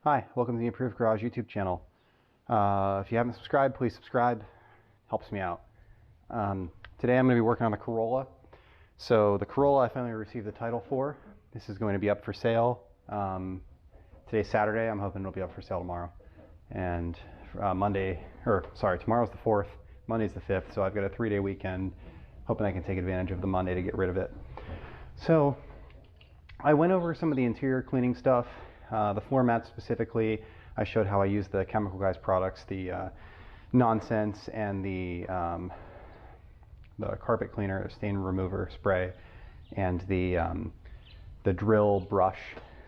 Hi, welcome to the Improved Garage YouTube channel. If you haven't subscribed, please subscribe. Helps me out. Today I'm going to be working on the Corolla. So the Corolla I finally received the title for. This is going to be up for sale. Today's Saturday. I'm hoping it'll be up for sale tomorrow. And tomorrow's the 4th. Monday's the 5th. So I've got a 3-day weekend. Hoping I can take advantage of the Monday to get rid of it. So I went over some of the interior cleaning stuff. The floor mats specifically, I showed how I use the Chemical Guys products, the Nonsense and the carpet cleaner, stain remover spray, and the drill brush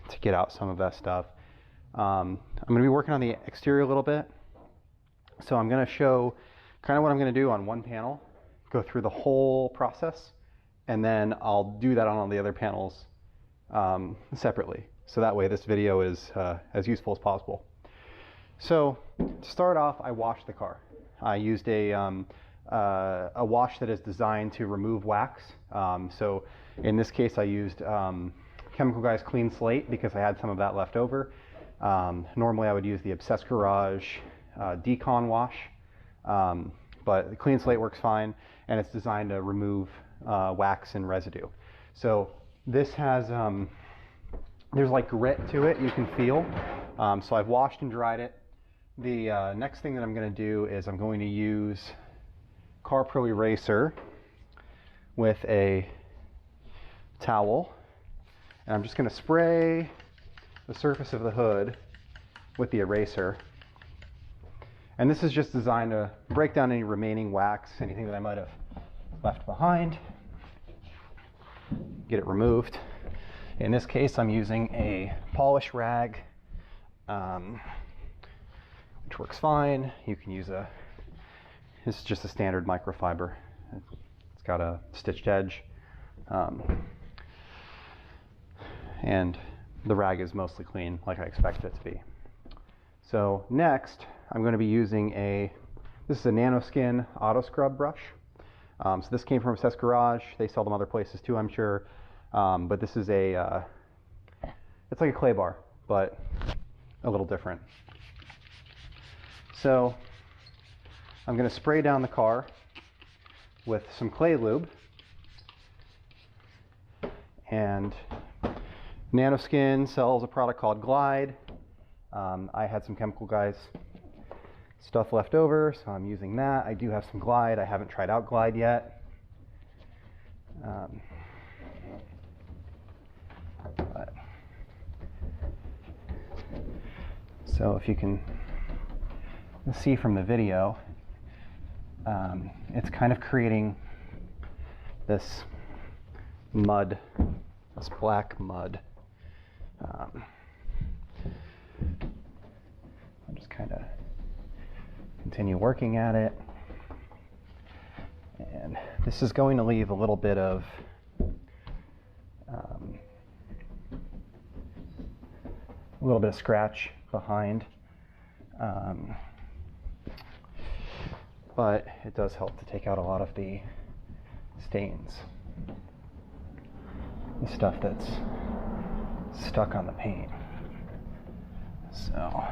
to get out some of that stuff. I'm going to be working on the exterior a little bit, so I'm going to show kind of what I'm going to do on one panel, go through the whole process, and then I'll do that on all the other panels separately. So that way this video is as useful as possible. So to start off, I washed the car. I used a wash that is designed to remove wax. So in this case I used Chemical Guys Clean Slate because I had some of that left over. Normally I would use the Obsessed Garage Decon wash, but the Clean Slate works fine, and it's designed to remove wax and residue. So this has there's like grit to it, you can feel. So I've washed and dried it. The next thing that I'm going to do is I'm going to use Car Pro Eraser with a towel, and I'm just going to spray the surface of the hood with the eraser. And this is just designed to break down any remaining wax, anything that I might have left behind, get it removed. In this case, I'm using a polish rag, which works fine. You can use this is just a standard microfiber. It's got a stitched edge, and the rag is mostly clean, like I expected it to be. So next, I'm going to be using this is a Nano Skin auto scrub brush. So this came from Obsessed Garage. They sell them other places too, I'm sure. But this is it's like a clay bar, but a little different. So I'm going to spray down the car with some clay lube, and Nanoskin sells a product called Glide. I had some Chemical Guys stuff left over, so I'm using that. I do have some Glide. I haven't tried out Glide yet. So if you can see from the video, it's kind of creating this mud, this black mud. I'll just kind of continue working at it. And this is going to leave a little bit of scratch behind, but it does help to take out a lot of the stains, the stuff that's stuck on the paint. So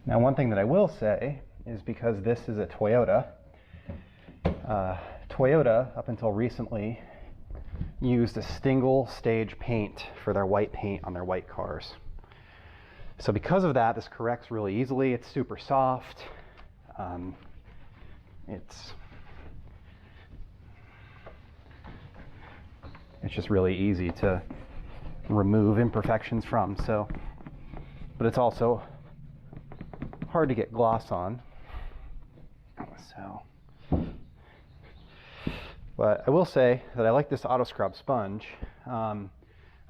now, one thing that I will say is, because this is a Toyota, Toyota up until recently used a single stage paint for their white paint on their white cars. So because of that, this corrects really easily. It's super soft. It's just really easy to remove imperfections from. So, but it's also hard to get gloss on. So, but I will say that I like this auto scrub sponge. I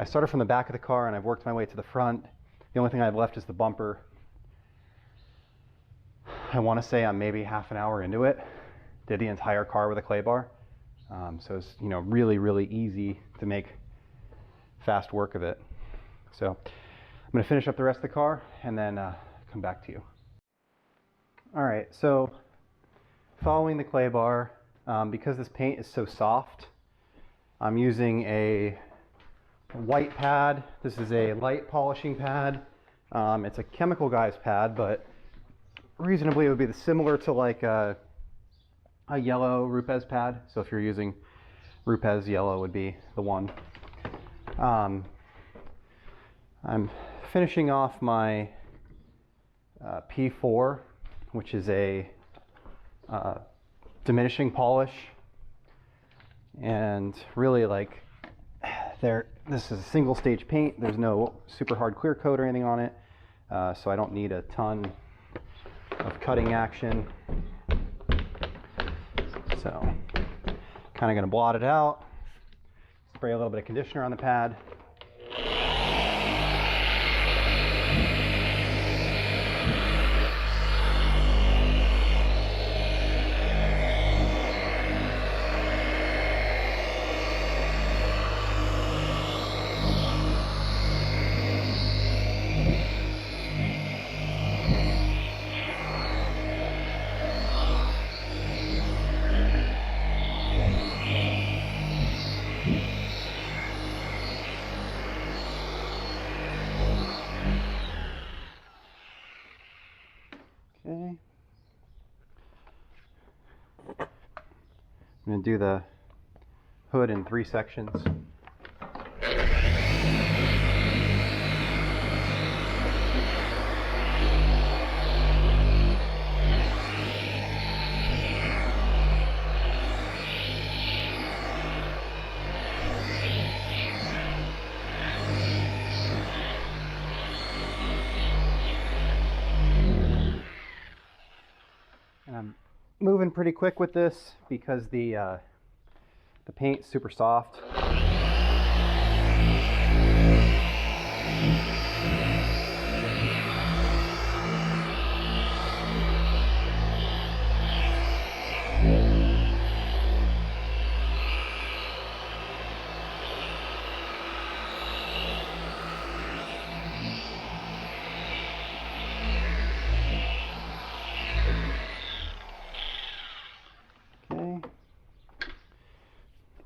started from the back of the car and I've worked my way to the front. The only thing I've left is the bumper. I want to say I'm maybe half an hour into it. Did the entire car with a clay bar. So it's really, really easy to make fast work of it. So I'm going to finish up the rest of the car and then come back to you. All right, so following the clay bar, because this paint is so soft, I'm using a white pad. This is a light polishing pad. It's a Chemical Guys pad, but reasonably it would be similar to like a yellow Rupes pad. So if you're using Rupes, yellow would be the one. I'm finishing off my P4, which is a diminishing polish, and really like this is a single stage paint. There's no super hard clear coat or anything on it, so I don't need a ton of cutting action. So kind of going to blot it out, spray a little bit of conditioner on the pad. Okay. I'm going to do the hood in 3 sections. And I'm moving pretty quick with this because the paint's super soft.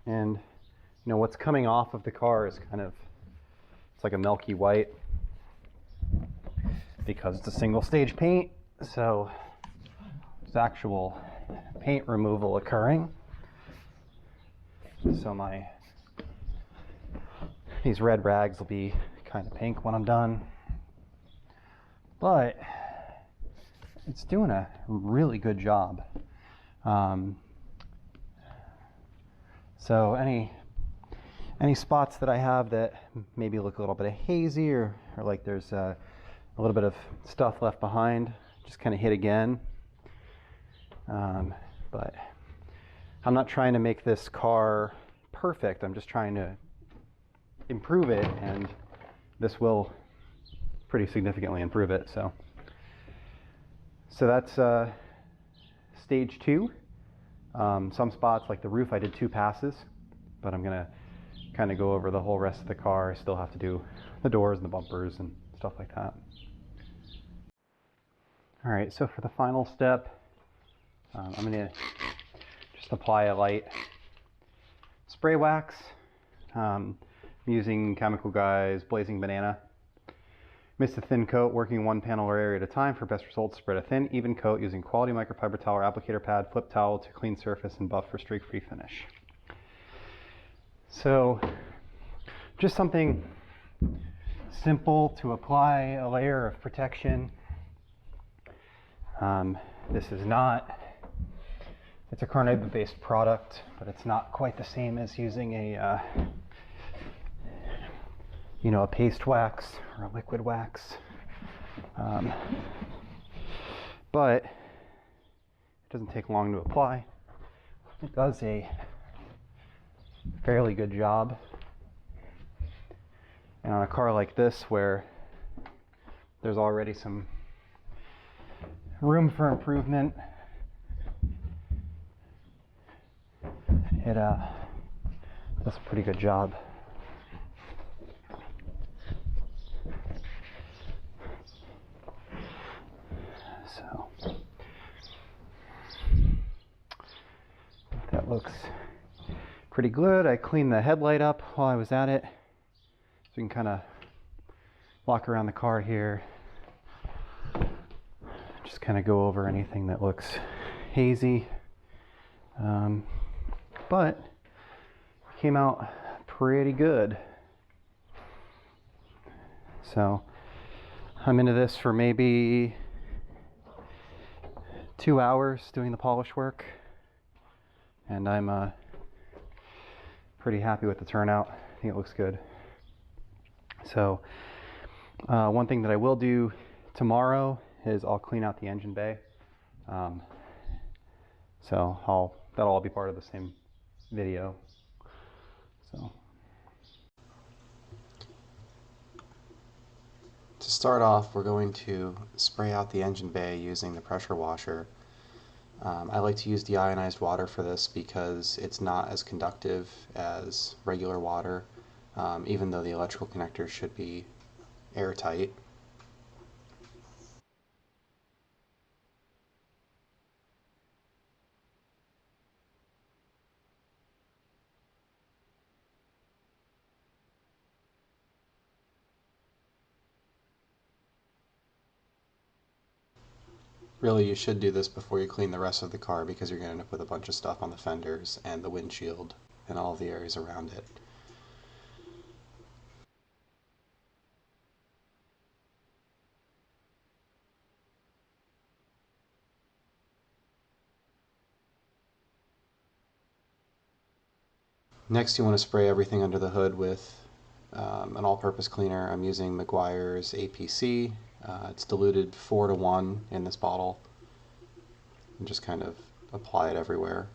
And you know what's coming off of the car is kind of, it's like a milky white because it's a single stage paint, so there's actual paint removal occurring. So these red rags will be kind of pink when I'm done, but it's doing a really good job. So any spots that I have that maybe look a little bit hazy or like there's a little bit of stuff left behind, just kind of hit again. But I'm not trying to make this car perfect. I'm just trying to improve it, and this will pretty significantly improve it. So that's stage 2. Some spots like the roof I did 2 passes, but I'm gonna kind of go over the whole rest of the car. I still have to do the doors and the bumpers and stuff like that. All right, so for the final step, I'm gonna just apply a light spray wax. I'm using Chemical Guys Blazing Banana. Mist a thin coat, working 1 panel or area at a time. For best results, spread a thin, even coat using quality microfiber towel or applicator pad, flip towel to clean surface, and buff for streak-free finish. So, just something simple to apply a layer of protection. This is not, it's a carbide-based product, but it's not quite the same as using a a paste wax or a liquid wax. But it doesn't take long to apply. It does a fairly good job. And on a car like this where there's already some room for improvement, it does a pretty good job. looks pretty good. I cleaned the headlight up while I was at it, so we can kind of walk around the car here, just kind of go over anything that looks hazy, but came out pretty good. So I'm into this for maybe 2 hours doing the polish work, and I'm pretty happy with the turnout. I think it looks good. So one thing that I will do tomorrow is I'll clean out the engine bay. So that'll all be part of the same video. So to start off, we're going to spray out the engine bay using the pressure washer. I like to use deionized water for this because it's not as conductive as regular water, even though the electrical connectors should be airtight. Really, you should do this before you clean the rest of the car because you're going to end up with a bunch of stuff on the fenders and the windshield and all the areas around it. Next, you want to spray everything under the hood with an all-purpose cleaner. I'm using Meguiar's APC. It's diluted 4:1 in this bottle, and just kind of apply it everywhere.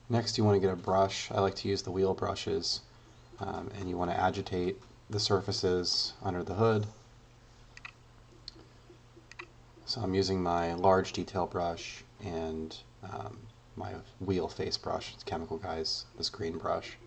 Next, you want to get a brush. I like to use the wheel brushes, and you want to agitate the surfaces under the hood. So I'm using my large detail brush and my wheel face brush. It's Chemical Guys, this green brush.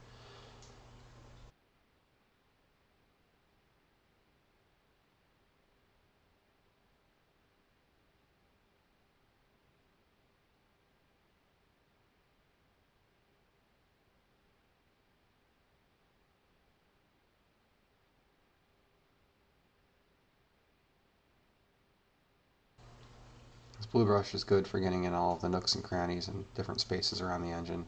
This blue brush is good for getting in all of the nooks and crannies and different spaces around the engine.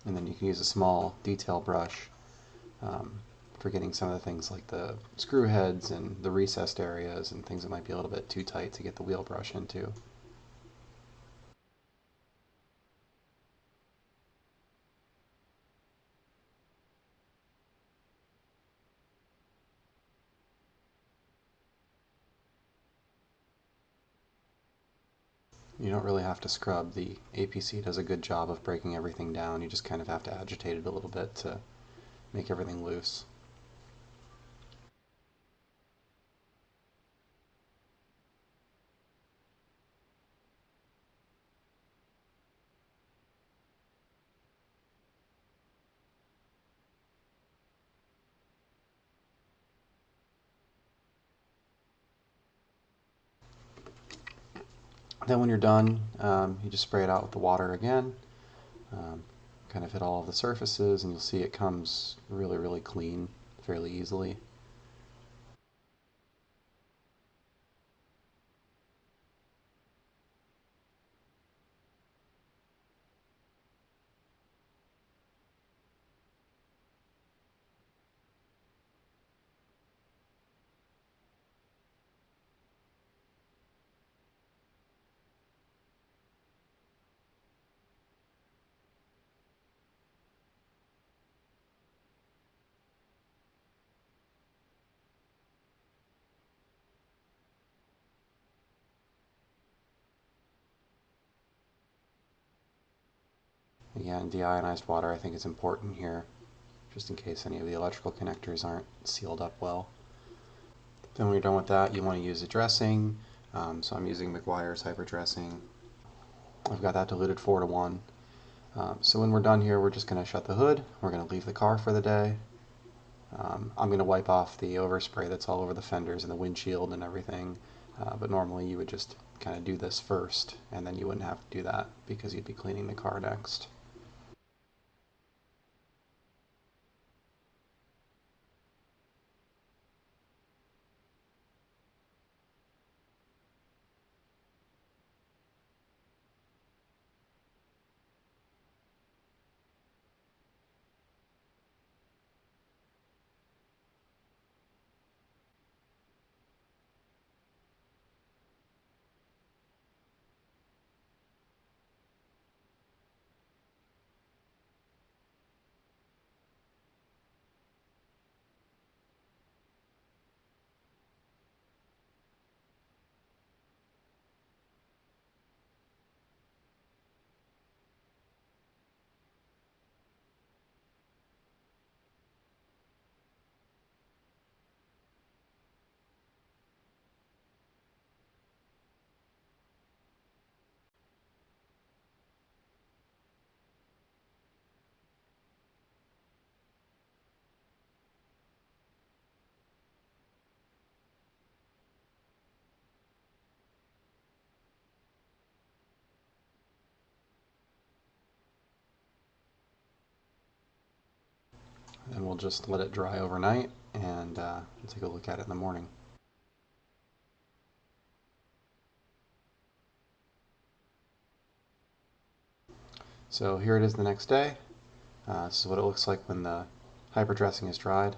And then you can use a small detail brush for getting some of the things like the screw heads and the recessed areas and things that might be a little bit too tight to get the wheel brush into. You don't really have to scrub. The APC does a good job of breaking everything down. You just kind of have to agitate it a little bit to make everything loose. Then when you're done, you just spray it out with the water again. Kind of hit all of the surfaces, and you'll see it comes really, really clean fairly easily. Again, deionized water I think is important here, just in case any of the electrical connectors aren't sealed up well. Then when you're done with that, you want to use a dressing. So I'm using McGuire's Hyper Dressing. I've got that diluted 4:1. So when we're done here, we're just going to shut the hood. We're going to leave the car for the day. I'm going to wipe off the overspray that's all over the fenders and the windshield and everything. But normally you would just kind of do this first, and then you wouldn't have to do that because you'd be cleaning the car next. And we'll just let it dry overnight, and we'll take a look at it in the morning. So here it is the next day. This is what it looks like when the hyper dressing is dried.